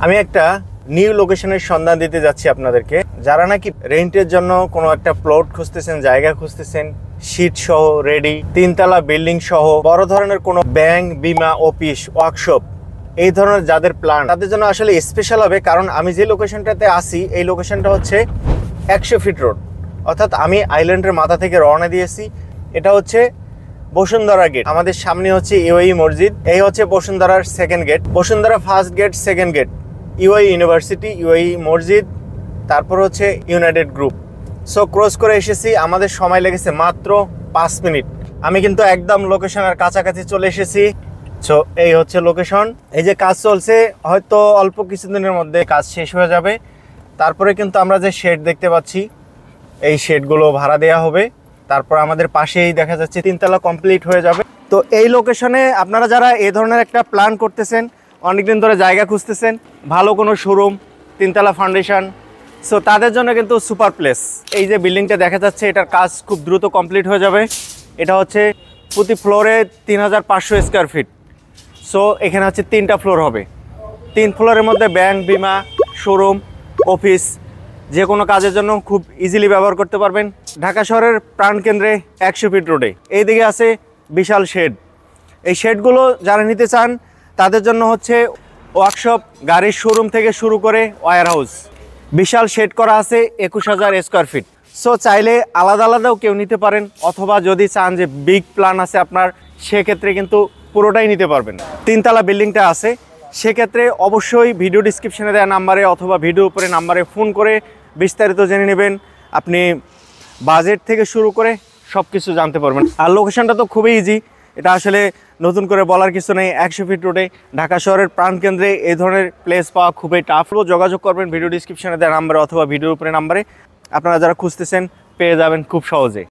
আমি একটা নিউ লোকেশনের সন্ধান দিতে যাচ্ছি আপনাদেরকে। যারা নাকি রেন্টের জন্য কোনো একটা প্লট খুঁজতেছেন, জায়গা খুঁজতেছেন, শীট সহ রেডি, 3 তলা বিল্ডিং সহ বড় ধরনের কোনো ব্যাংক, বিমা অফিস, ওয়ার্কশপ, এই ধরনের যাদের প্ল্যান, তাদের জন্য আসলে স্পেশাল হবে। কারণ আমি যে লোকেশনটাতে আসি, এই লোকেশনটা হচ্ছে 100 ফিট রোড, অর্থাৎ আমি আইল্যান্ডের মাথা থেকে রওনা দিয়েছি। এটা হচ্ছে বসুন্ধরা গেট। আমাদের সামনে হচ্ছে ইউএই মসজিদ, এই হচ্ছে বসুন্ধরার second gate, Bashundhara first gate, second gate UAE university, UAE মসজিদ, তারপর হচ্ছে ইউনাইটেড গ্রুপ। সো ক্রস করে এসেছি, আমাদের সময় লেগেছে মাত্র 5 মিনিট। আমি কিন্তু একদম লোকেশনের কাছাকাছি চলে এসেছি। সো এই হচ্ছে লোকেশন। এই যে কাজ চলছে, হয়তো অল্প কিছুদিনের মধ্যে কাজ শেষ হয়ে যাবে। তারপরে কিন্তু আমরা যে শেড দেখতে পাচ্ছি, এই শেডগুলো ভাড়া দেওয়া হবে। তারপর আমাদের পাশেই দেখা যাচ্ছে 3 তলা কমপ্লিট হয়ে যাবে। তো এই লোকেশনে আপনারা যারা এই ধরনের একটা প্ল্যান করতেছেন, অনেকদিন ধরে জায়গা খুঁজতেছেন, ভালো কোনো শোরুম, 3 তলা ফাউন্ডেশন, সো তাদের জন্য কিন্তু সুপার প্লেস। এই যে বিল্ডিংটা দেখা যাচ্ছে, এটার কাজ খুব দ্রুত কমপ্লিট হয়ে যাবে। এটা হচ্ছে প্রতি ফ্লোরে 3500 স্কোয়ার ফিট। সো এখানে হচ্ছে 3টা ফ্লোর হবে। 3 ফ্লোরের মধ্যে ব্যাংক, বিমা, শোরুম, অফিস, যে কোনো কাজের জন্য খুব ইজিলি ব্যবহার করতে পারবেন। ঢাকা শহরের প্রাণকেন্দ্রে 100 ফিট রোডে এইদিকে আছে বিশাল শেড। এই শেডগুলো যারা নিতে চান তাদের জন্য হচ্ছে ওয়ার্কশপ, গাড়ির শোরুম থেকে শুরু করে ওয়্যার হাউস, বিশাল শেড করা আছে 21,000 স্কোয়ার ফিট। সো চাইলে আলাদা আলাদাও কেউ নিতে পারেন, অথবা যদি চান যে বিগ প্ল্যান আছে আপনার, সেক্ষেত্রে কিন্তু পুরোটাই নিতে পারবেন। 3 তলা বিল্ডিংটা আছে, সেক্ষেত্রে অবশ্যই ভিডিও ডিসক্রিপশনে দেওয়া নাম্বারে অথবা ভিডিও উপরে নাম্বারে ফোন করে বিস্তারিত জেনে নেবেন। আপনি বাজেট থেকে শুরু করে সব কিছু জানতে পারবেন। আর লোকেশনটা তো খুবই ইজি, এটা আসলে নতুন করে বলার কিছু নেই। 100 ফিট রোডে ঢাকা শহরের প্রাণকেন্দ্রে এই ধরনের প্লেস পাওয়া খুবই টাফ। যোগাযোগ করবেন ভিডিও ডিসক্রিপশনে দেওয়া নাম্বারে অথবা ভিডিওর উপরে নাম্বারে। আপনারা যারা খুঁজতেছেন পেয়ে যাবেন খুব সহজে।